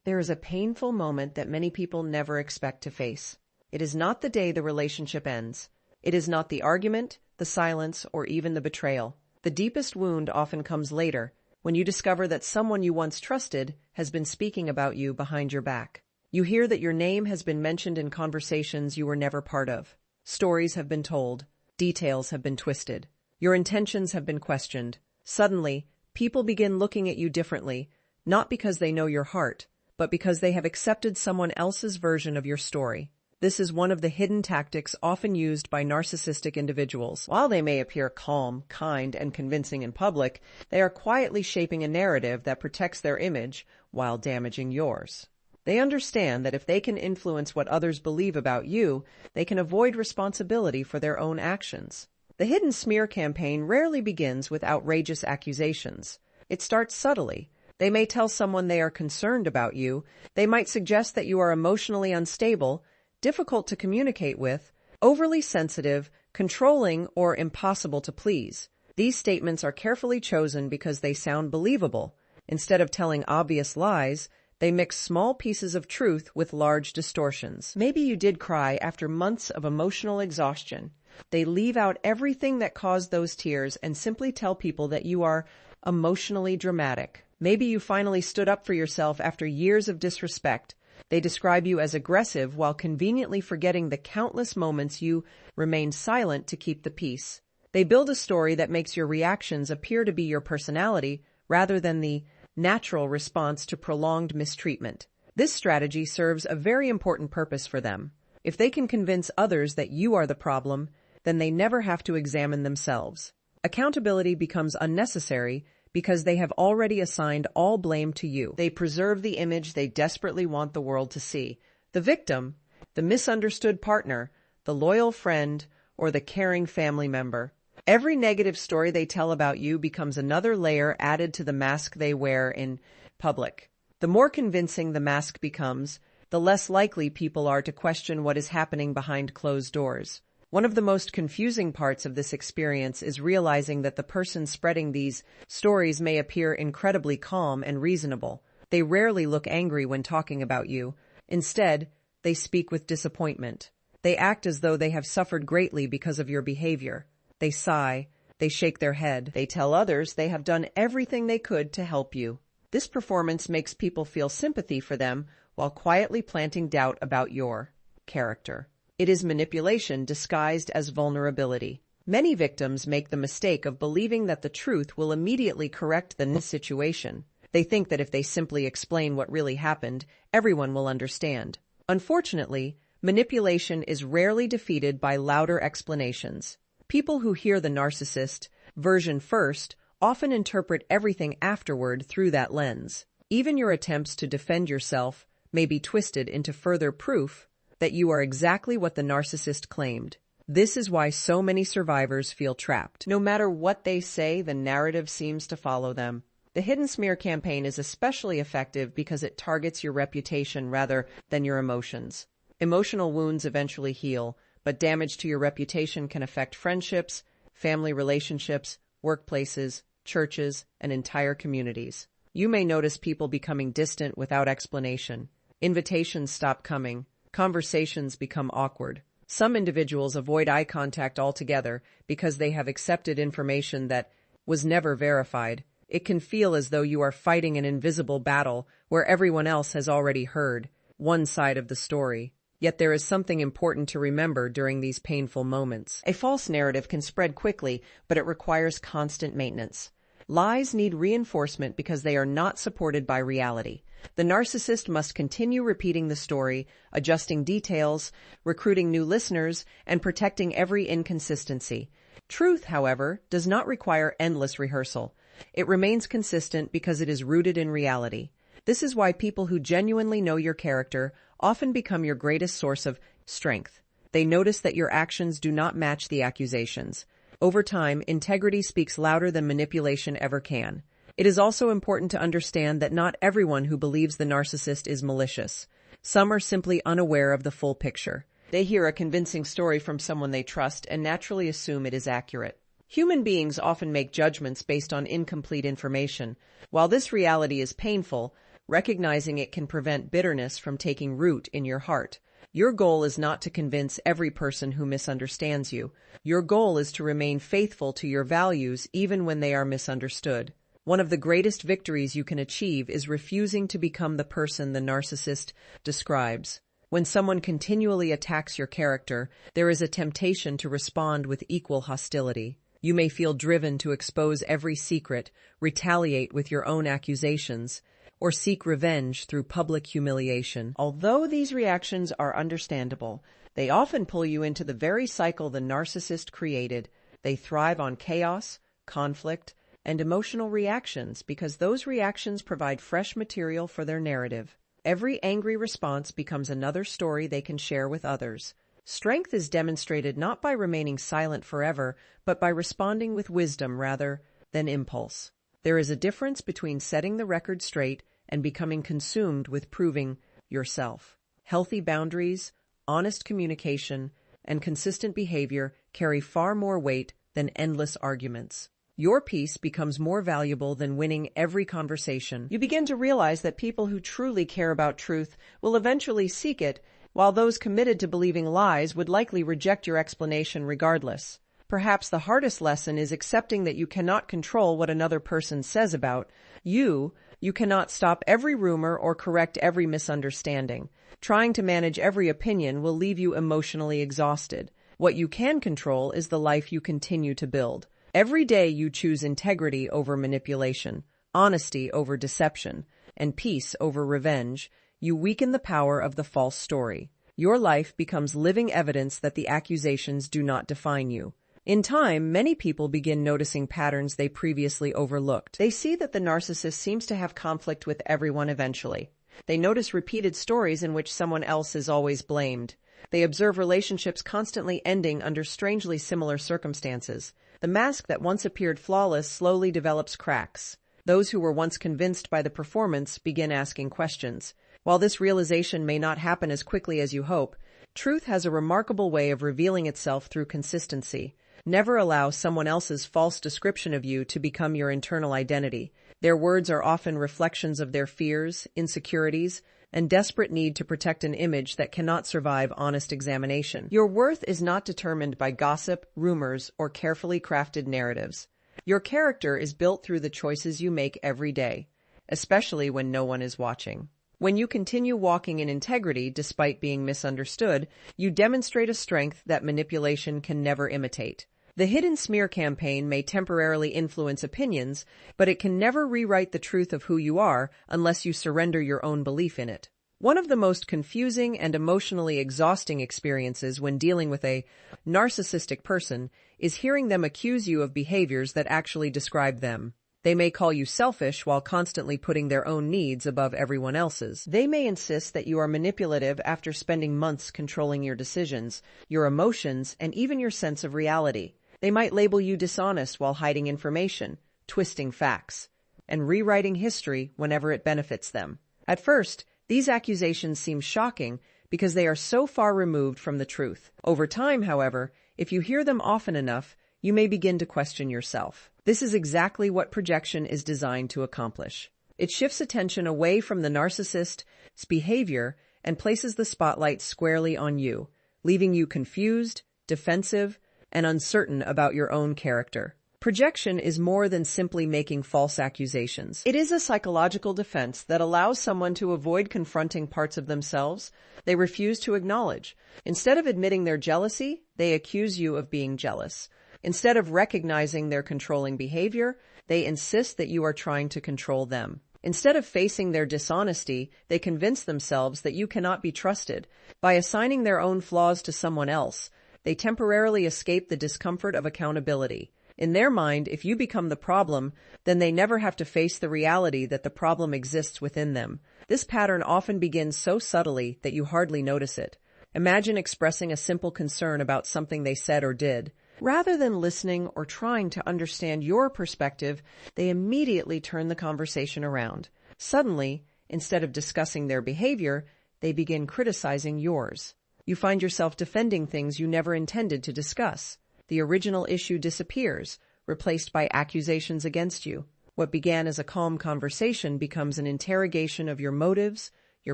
There is a painful moment that many people never expect to face. It is not the day the relationship ends. It is not the argument, the silence, or even the betrayal. The deepest wound often comes later, when you discover that someone you once trusted has been speaking about you behind your back. You hear that your name has been mentioned in conversations you were never part of. Stories have been told. Details have been twisted. Your intentions have been questioned. Suddenly, people begin looking at you differently, not because they know your heart, but because they have accepted someone else's version of your story. This is one of the hidden tactics often used by narcissistic individuals. While they may appear calm, kind, and convincing in public, they are quietly shaping a narrative that protects their image while damaging yours. They understand that if they can influence what others believe about you, they can avoid responsibility for their own actions. The hidden smear campaign rarely begins with outrageous accusations. It starts subtly. They may tell someone they are concerned about you. They might suggest that you are emotionally unstable, difficult to communicate with, overly sensitive, controlling, or impossible to please. These statements are carefully chosen because they sound believable. Instead of telling obvious lies, they mix small pieces of truth with large distortions. Maybe you did cry after months of emotional exhaustion. They leave out everything that caused those tears and simply tell people that you are emotionally dramatic. Maybe you finally stood up for yourself after years of disrespect. They describe you as aggressive while conveniently forgetting the countless moments you remained silent to keep the peace. They build a story that makes your reactions appear to be your personality rather than the natural response to prolonged mistreatment. This strategy serves a very important purpose for them. If they can convince others that you are the problem, then they never have to examine themselves. Accountability becomes unnecessary because they have already assigned all blame to you. They preserve the image they desperately want the world to see. The victim, the misunderstood partner, the loyal friend, or the caring family member. Every negative story they tell about you becomes another layer added to the mask they wear in public. The more convincing the mask becomes, the less likely people are to question what is happening behind closed doors. One of the most confusing parts of this experience is realizing that the person spreading these stories may appear incredibly calm and reasonable. They rarely look angry when talking about you. Instead, they speak with disappointment. They act as though they have suffered greatly because of your behavior. They sigh, they shake their head, they tell others they have done everything they could to help you. This performance makes people feel sympathy for them while quietly planting doubt about your character. It is manipulation disguised as vulnerability. Many victims make the mistake of believing that the truth will immediately correct the situation. They think that if they simply explain what really happened, everyone will understand. Unfortunately, manipulation is rarely defeated by louder explanations. People who hear the narcissist version first often interpret everything afterward through that lens. Even your attempts to defend yourself may be twisted into further proof that you are exactly what the narcissist claimed. This is why so many survivors feel trapped. No matter what they say, the narrative seems to follow them. The hidden smear campaign is especially effective because it targets your reputation rather than your emotions. Emotional wounds eventually heal, but damage to your reputation can affect friendships, family relationships, workplaces, churches, and entire communities. You may notice people becoming distant without explanation. Invitations stop coming. Conversations become awkward. Some individuals avoid eye contact altogether because they have accepted information that was never verified. It can feel as though you are fighting an invisible battle where everyone else has already heard one side of the story. Yet there is something important to remember during these painful moments. A false narrative can spread quickly, but it requires constant maintenance. Lies need reinforcement because they are not supported by reality. The narcissist must continue repeating the story, adjusting details, recruiting new listeners, and protecting every inconsistency. Truth, however, does not require endless rehearsal. It remains consistent because it is rooted in reality. This is why people who genuinely know your character often become your greatest source of strength. They notice that your actions do not match the accusations. Over time, integrity speaks louder than manipulation ever can. It is also important to understand that not everyone who believes the narcissist is malicious. Some are simply unaware of the full picture. They hear a convincing story from someone they trust and naturally assume it is accurate. Human beings often make judgments based on incomplete information. While this reality is painful, Recognizing it can prevent bitterness from taking root in your heart. Your goal is not to convince every person who misunderstands you. Your goal is to remain faithful to your values even when they are misunderstood. One of the greatest victories you can achieve is refusing to become the person the narcissist describes. When someone continually attacks your character, there is a temptation to respond with equal hostility. You may feel driven to expose every secret, retaliate with your own accusations, or seek revenge through public humiliation. Although these reactions are understandable, they often pull you into the very cycle the narcissist created. They thrive on chaos, conflict, and emotional reactions because those reactions provide fresh material for their narrative. Every angry response becomes another story they can share with others. Strength is demonstrated not by remaining silent forever, but by responding with wisdom rather than impulse. There is a difference between setting the record straight and becoming consumed with proving yourself. Healthy boundaries, honest communication, and consistent behavior carry far more weight than endless arguments. Your peace becomes more valuable than winning every conversation. You begin to realize that people who truly care about truth will eventually seek it, while those committed to believing lies would likely reject your explanation regardless. Perhaps the hardest lesson is accepting that you cannot control what another person says about you. You cannot stop every rumor or correct every misunderstanding. Trying to manage every opinion will leave you emotionally exhausted. What you can control is the life you continue to build. Every day you choose integrity over manipulation, honesty over deception, and peace over revenge. You weaken the power of the false story. Your life becomes living evidence that the accusations do not define you. In time, many people begin noticing patterns they previously overlooked. They see that the narcissist seems to have conflict with everyone eventually. They notice repeated stories in which someone else is always blamed. They observe relationships constantly ending under strangely similar circumstances. The mask that once appeared flawless slowly develops cracks. Those who were once convinced by the performance begin asking questions. While this realization may not happen as quickly as you hope, truth has a remarkable way of revealing itself through consistency. Never allow someone else's false description of you to become your internal identity. Their words are often reflections of their fears, insecurities, and desperate need to protect an image that cannot survive honest examination. Your worth is not determined by gossip, rumors, or carefully crafted narratives. Your character is built through the choices you make every day, especially when no one is watching. When you continue walking in integrity despite being misunderstood, you demonstrate a strength that manipulation can never imitate. The hidden smear campaign may temporarily influence opinions, but it can never rewrite the truth of who you are unless you surrender your own belief in it. One of the most confusing and emotionally exhausting experiences when dealing with a narcissistic person is hearing them accuse you of behaviors that actually describe them. They may call you selfish while constantly putting their own needs above everyone else's. They may insist that you are manipulative after spending months controlling your decisions, your emotions, and even your sense of reality. They might label you dishonest while hiding information, twisting facts, and rewriting history whenever it benefits them. At first, these accusations seem shocking because they are so far removed from the truth. Over time, however, if you hear them often enough, you may begin to question yourself. This is exactly what projection is designed to accomplish. It shifts attention away from the narcissist's behavior and places the spotlight squarely on you, leaving you confused, defensive, and uncertain about your own character. Projection is more than simply making false accusations. It is a psychological defense that allows someone to avoid confronting parts of themselves they refuse to acknowledge. Instead of admitting their jealousy, they accuse you of being jealous. Instead of recognizing their controlling behavior, they insist that you are trying to control them. Instead of facing their dishonesty, they convince themselves that you cannot be trusted. By assigning their own flaws to someone else, they temporarily escape the discomfort of accountability. In their mind, if you become the problem, then they never have to face the reality that the problem exists within them. This pattern often begins so subtly that you hardly notice it. Imagine expressing a simple concern about something they said or did. Rather than listening or trying to understand your perspective, they immediately turn the conversation around. Suddenly, instead of discussing their behavior, they begin criticizing yours. You find yourself defending things you never intended to discuss. The original issue disappears, replaced by accusations against you. What began as a calm conversation becomes an interrogation of your motives, your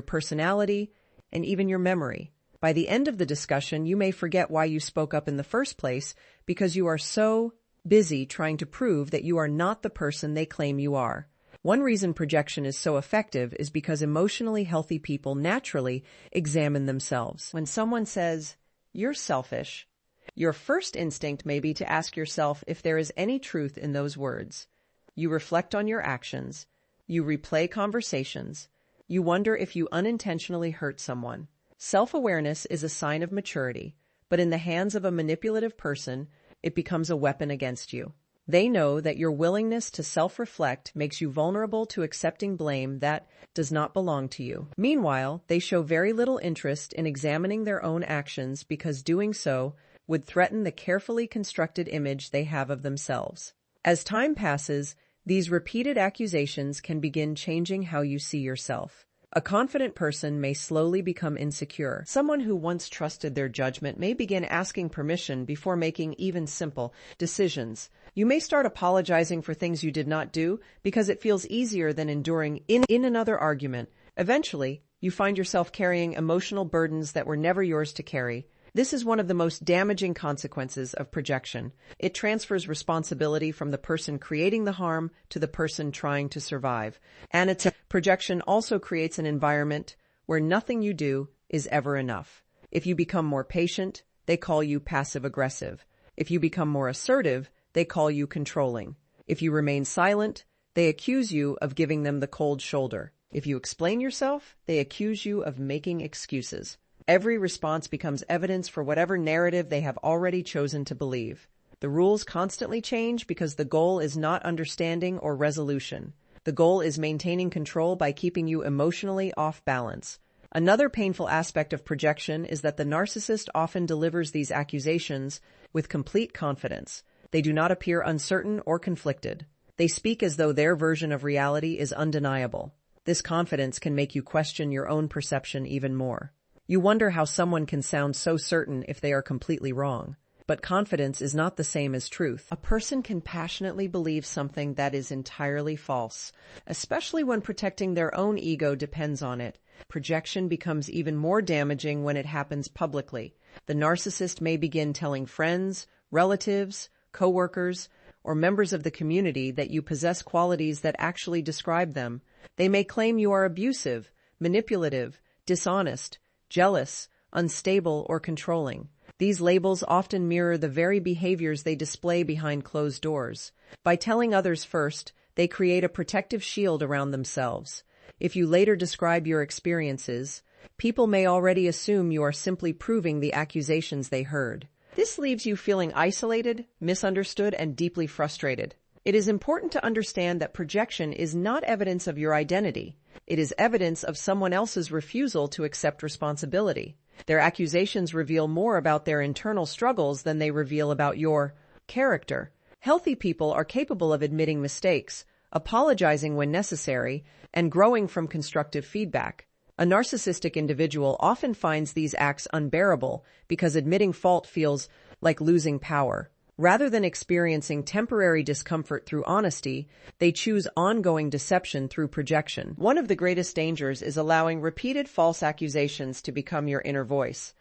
personality, and even your memory. By the end of the discussion, you may forget why you spoke up in the first place because you are so busy trying to prove that you are not the person they claim you are. One reason projection is so effective is because emotionally healthy people naturally examine themselves. When someone says, "You're selfish," your first instinct may be to ask yourself if there is any truth in those words. You reflect on your actions. You replay conversations. You wonder if you unintentionally hurt someone. Self-awareness is a sign of maturity, but in the hands of a manipulative person, it becomes a weapon against you. They know that your willingness to self-reflect makes you vulnerable to accepting blame that does not belong to you. Meanwhile, they show very little interest in examining their own actions because doing so would threaten the carefully constructed image they have of themselves. As time passes, these repeated accusations can begin changing how you see yourself. A confident person may slowly become insecure. Someone who once trusted their judgment may begin asking permission before making even simple decisions. You may start apologizing for things you did not do because it feels easier than enduring in another argument. Eventually, you find yourself carrying emotional burdens that were never yours to carry. This is one of the most damaging consequences of projection. It transfers responsibility from the person creating the harm to the person trying to survive. And projection also creates an environment where nothing you do is ever enough. If you become more patient, they call you passive-aggressive. If you become more assertive, they call you controlling. If you remain silent, they accuse you of giving them the cold shoulder. If you explain yourself, they accuse you of making excuses. Every response becomes evidence for whatever narrative they have already chosen to believe. The rules constantly change because the goal is not understanding or resolution. The goal is maintaining control by keeping you emotionally off balance. Another painful aspect of projection is that the narcissist often delivers these accusations with complete confidence. They do not appear uncertain or conflicted. They speak as though their version of reality is undeniable. This confidence can make you question your own perception even more. You wonder how someone can sound so certain if they are completely wrong. But confidence is not the same as truth. A person can passionately believe something that is entirely false, especially when protecting their own ego depends on it. Projection becomes even more damaging when it happens publicly. The narcissist may begin telling friends, relatives, coworkers, or members of the community that you possess qualities that actually describe them. They may claim you are abusive, manipulative, dishonest, jealous, unstable, or controlling. These labels often mirror the very behaviors they display behind closed doors. By telling others first, they create a protective shield around themselves. If you later describe your experiences, people may already assume you are simply proving the accusations they heard. This leaves you feeling isolated, misunderstood, and deeply frustrated. It is important to understand that projection is not evidence of your identity. It is evidence of someone else's refusal to accept responsibility. Their accusations reveal more about their internal struggles than they reveal about your character. Healthy people are capable of admitting mistakes, apologizing when necessary, and growing from constructive feedback. A narcissistic individual often finds these acts unbearable because admitting fault feels like losing power. Rather than experiencing temporary discomfort through honesty, they choose ongoing deception through projection. One of the greatest dangers is allowing repeated false accusations to become your inner voice.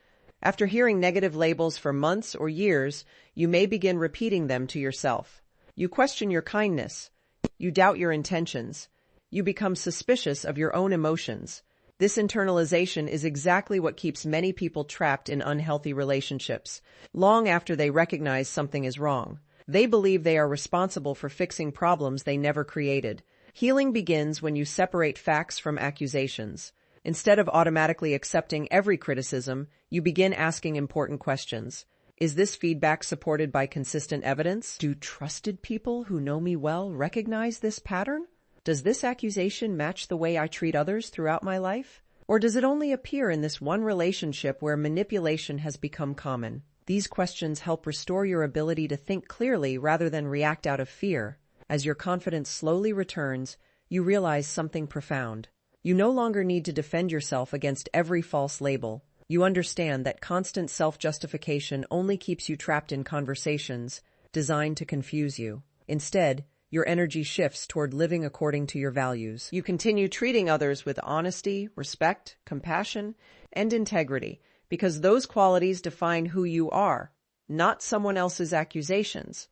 After hearing negative labels for months or years, you may begin repeating them to yourself. You question your kindness. You doubt your intentions. You become suspicious of your own emotions. This internalization is exactly what keeps many people trapped in unhealthy relationships. Long after they recognize something is wrong, they believe they are responsible for fixing problems they never created. Healing begins when you separate facts from accusations. Instead of automatically accepting every criticism, you begin asking important questions. Is this feedback supported by consistent evidence? Do trusted people who know me well recognize this pattern? Does this accusation match the way I treat others throughout my life? Or does it only appear in this one relationship where manipulation has become common? These questions help restore your ability to think clearly rather than react out of fear. As your confidence slowly returns, you realize something profound. You no longer need to defend yourself against every false label. You understand that constant self-justification only keeps you trapped in conversations designed to confuse you. Instead, your energy shifts toward living according to your values. You continue treating others with honesty, respect, compassion, and integrity, because those qualities define who you are, not someone else's accusations.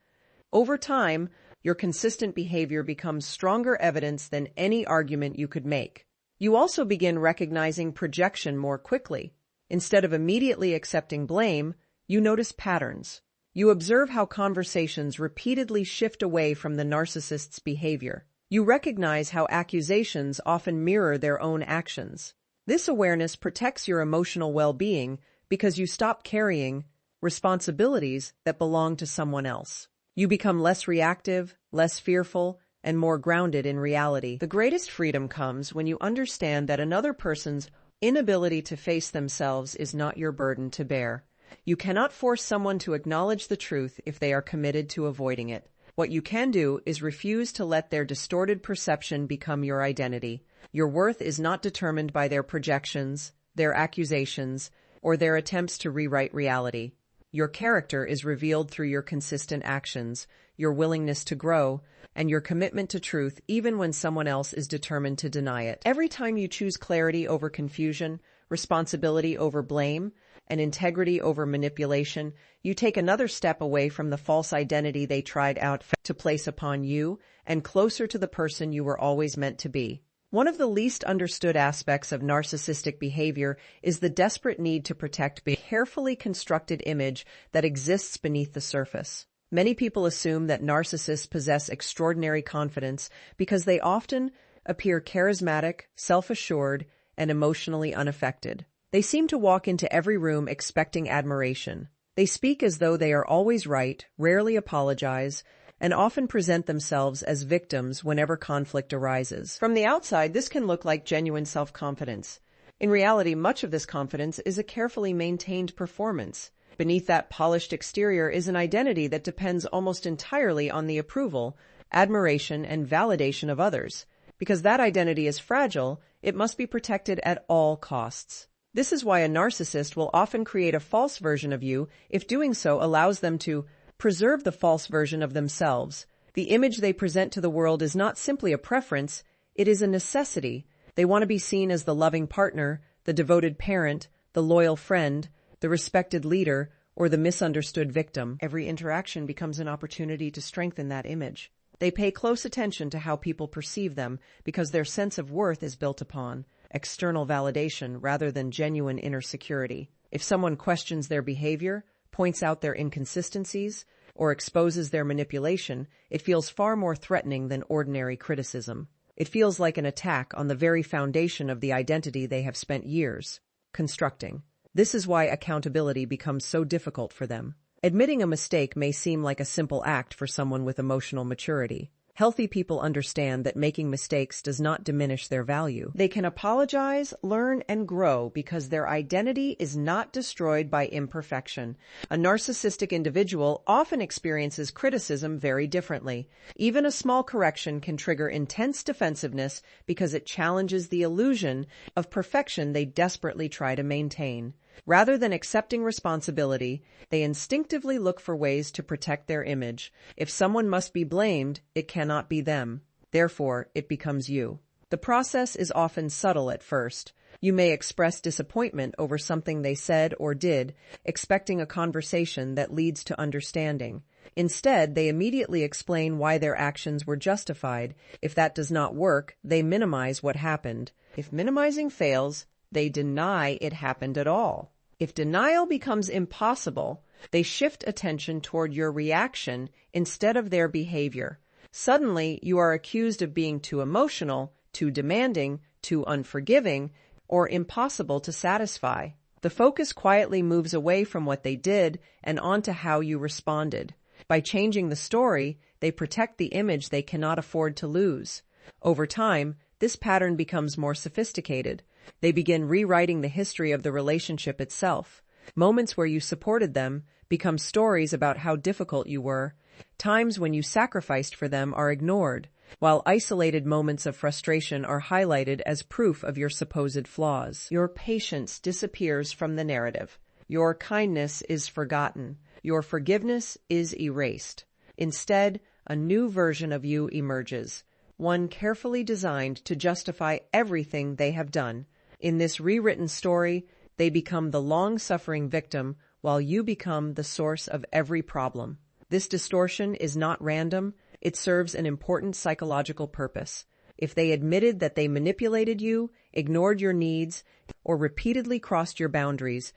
Over time, your consistent behavior becomes stronger evidence than any argument you could make. You also begin recognizing projection more quickly. Instead of immediately accepting blame, you notice patterns. You observe how conversations repeatedly shift away from the narcissist's behavior. You recognize how accusations often mirror their own actions. This awareness protects your emotional well-being because you stop carrying responsibilities that belong to someone else. You become less reactive, less fearful, and more grounded in reality. The greatest freedom comes when you understand that another person's inability to face themselves is not your burden to bear. You cannot force someone to acknowledge the truth if they are committed to avoiding it. What you can do is refuse to let their distorted perception become your identity. Your worth is not determined by their projections, their accusations, or their attempts to rewrite reality. Your character is revealed through your consistent actions, your willingness to grow, and your commitment to truth even when someone else is determined to deny it. Every time you choose clarity over confusion, responsibility over blame, and integrity over manipulation, you take another step away from the false identity they tried out to place upon you and closer to the person you were always meant to be. One of the least understood aspects of narcissistic behavior is the desperate need to protect the carefully constructed image that exists beneath the surface. Many people assume that narcissists possess extraordinary confidence because they often appear charismatic, self-assured, and emotionally unaffected. They seem to walk into every room expecting admiration. They speak as though they are always right, rarely apologize, and often present themselves as victims whenever conflict arises. From the outside, this can look like genuine self-confidence. In reality, much of this confidence is a carefully maintained performance. Beneath that polished exterior is an identity that depends almost entirely on the approval, admiration, and validation of others. Because that identity is fragile, it must be protected at all costs. This is why a narcissist will often create a false version of you if doing so allows them to preserve the false version of themselves. The image they present to the world is not simply a preference, it is a necessity. They want to be seen as the loving partner, the devoted parent, the loyal friend, the respected leader, or the misunderstood victim. Every interaction becomes an opportunity to strengthen that image. They pay close attention to how people perceive them because their sense of worth is built upon external validation rather than genuine inner security. If someone questions their behavior, points out their inconsistencies, or exposes their manipulation, it feels far more threatening than ordinary criticism. It feels like an attack on the very foundation of the identity they have spent years constructing. This is why accountability becomes so difficult for them. Admitting a mistake may seem like a simple act for someone with emotional maturity. Healthy people understand that making mistakes does not diminish their value. They can apologize, learn, and grow because their identity is not destroyed by imperfection. A narcissistic individual often experiences criticism very differently. Even a small correction can trigger intense defensiveness because it challenges the illusion of perfection they desperately try to maintain. Rather than accepting responsibility, they instinctively look for ways to protect their image. If someone must be blamed, it cannot be them. Therefore, it becomes you. The process is often subtle at first. You may express disappointment over something they said or did, expecting a conversation that leads to understanding. Instead, they immediately explain why their actions were justified. If that does not work, they minimize what happened. If minimizing fails, they deny it happened at all. If denial becomes impossible, they shift attention toward your reaction instead of their behavior. Suddenly, you are accused of being too emotional, too demanding, too unforgiving, or impossible to satisfy. The focus quietly moves away from what they did and onto how you responded. By changing the story, they protect the image they cannot afford to lose. Over time, this pattern becomes more sophisticated. They begin rewriting the history of the relationship itself. Moments where you supported them become stories about how difficult you were. Times when you sacrificed for them are ignored, while isolated moments of frustration are highlighted as proof of your supposed flaws. Your patience disappears from the narrative. Your kindness is forgotten. Your forgiveness is erased. Instead, a new version of you emerges, one carefully designed to justify everything they have done. In this rewritten story, they become the long-suffering victim while you become the source of every problem. This distortion is not random, it serves an important psychological purpose. If they admitted that they manipulated you, ignored your needs, or repeatedly crossed your boundaries,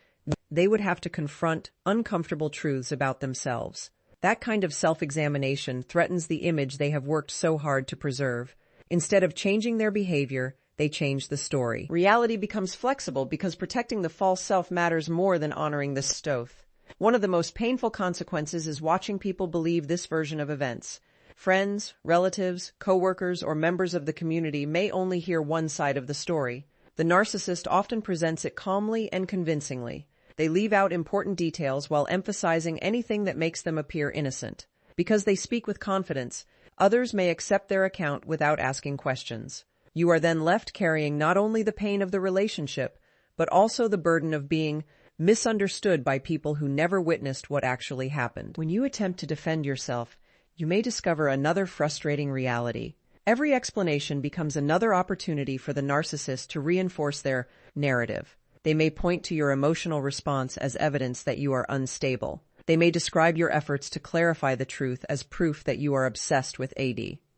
they would have to confront uncomfortable truths about themselves. That kind of self-examination threatens the image they have worked so hard to preserve. Instead of changing their behavior, they change the story. Reality becomes flexible because protecting the false self matters more than honoring the stoic. One of the most painful consequences is watching people believe this version of events. Friends, relatives, co-workers, or members of the community may only hear one side of the story. The narcissist often presents it calmly and convincingly. They leave out important details while emphasizing anything that makes them appear innocent. Because they speak with confidence, others may accept their account without asking questions. You are then left carrying not only the pain of the relationship, but also the burden of being misunderstood by people who never witnessed what actually happened. When you attempt to defend yourself, you may discover another frustrating reality. Every explanation becomes another opportunity for the narcissist to reinforce their narrative. They may point to your emotional response as evidence that you are unstable. They may describe your efforts to clarify the truth as proof that you are obsessed with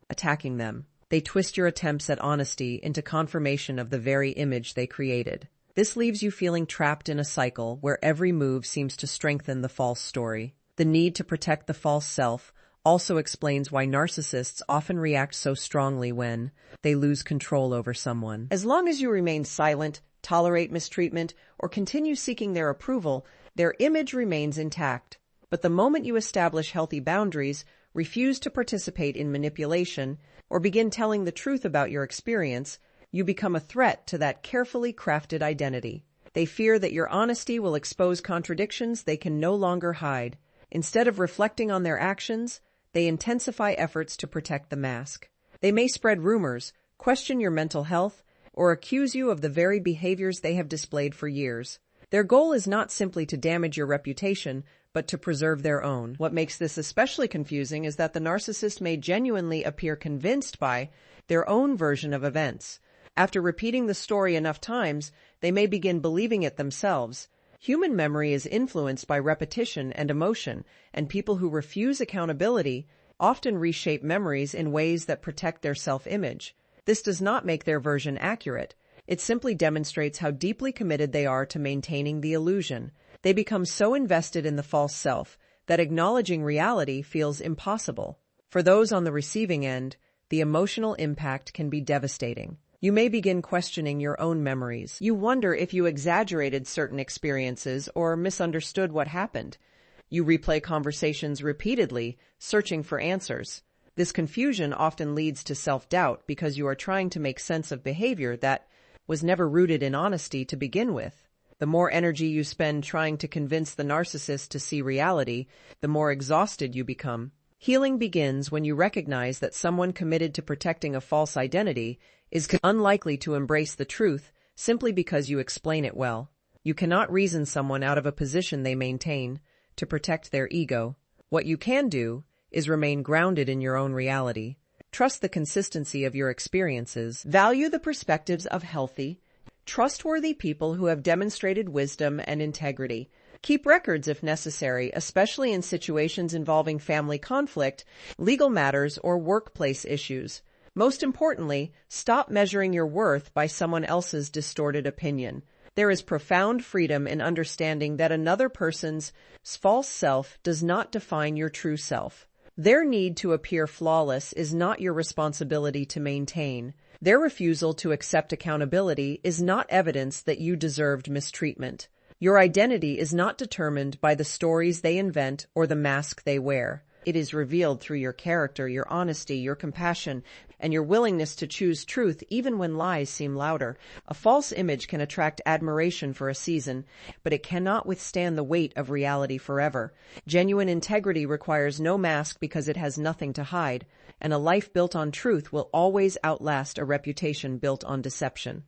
attacking them. They twist your attempts at honesty into confirmation of the very image they created. This leaves you feeling trapped in a cycle where every move seems to strengthen the false story. The need to protect the false self also explains why narcissists often react so strongly when they lose control over someone. As long as you remain silent, tolerate mistreatment, or continue seeking their approval, their image remains intact. But the moment you establish healthy boundaries, refuse to participate in manipulation, or begin telling the truth about your experience, you become a threat to that carefully crafted identity. They fear that your honesty will expose contradictions they can no longer hide. Instead of reflecting on their actions, they intensify efforts to protect the mask. They may spread rumors, question your mental health, or accuse you of the very behaviors they have displayed for years. Their goal is not simply to damage your reputation, but to preserve their own. What makes this especially confusing is that the narcissist may genuinely appear convinced by their own version of events. After repeating the story enough times, they may begin believing it themselves. Human memory is influenced by repetition and emotion, and people who refuse accountability often reshape memories in ways that protect their self-image. This does not make their version accurate. It simply demonstrates how deeply committed they are to maintaining the illusion. They become so invested in the false self that acknowledging reality feels impossible. For those on the receiving end, the emotional impact can be devastating. You may begin questioning your own memories. You wonder if you exaggerated certain experiences or misunderstood what happened. You replay conversations repeatedly, searching for answers. This confusion often leads to self-doubt because you are trying to make sense of behavior that was never rooted in honesty to begin with. The more energy you spend trying to convince the narcissist to see reality, the more exhausted you become. Healing begins when you recognize that someone committed to protecting a false identity is unlikely to embrace the truth simply because you explain it well. You cannot reason someone out of a position they maintain to protect their ego. What you can do is remain grounded in your own reality. Trust the consistency of your experiences. Value the perspectives of healthy, trustworthy people who have demonstrated wisdom and integrity. Keep records if necessary, especially in situations involving family conflict, legal matters, or workplace issues. Most importantly, stop measuring your worth by someone else's distorted opinion. There is profound freedom in understanding that another person's false self does not define your true self. Their need to appear flawless is not your responsibility to maintain. Their refusal to accept accountability is not evidence that you deserved mistreatment. Your identity is not determined by the stories they invent or the mask they wear. It is revealed through your character, your honesty, your compassion, and your willingness to choose truth even when lies seem louder. A false image can attract admiration for a season, but it cannot withstand the weight of reality forever. Genuine integrity requires no mask because it has nothing to hide, and a life built on truth will always outlast a reputation built on deception.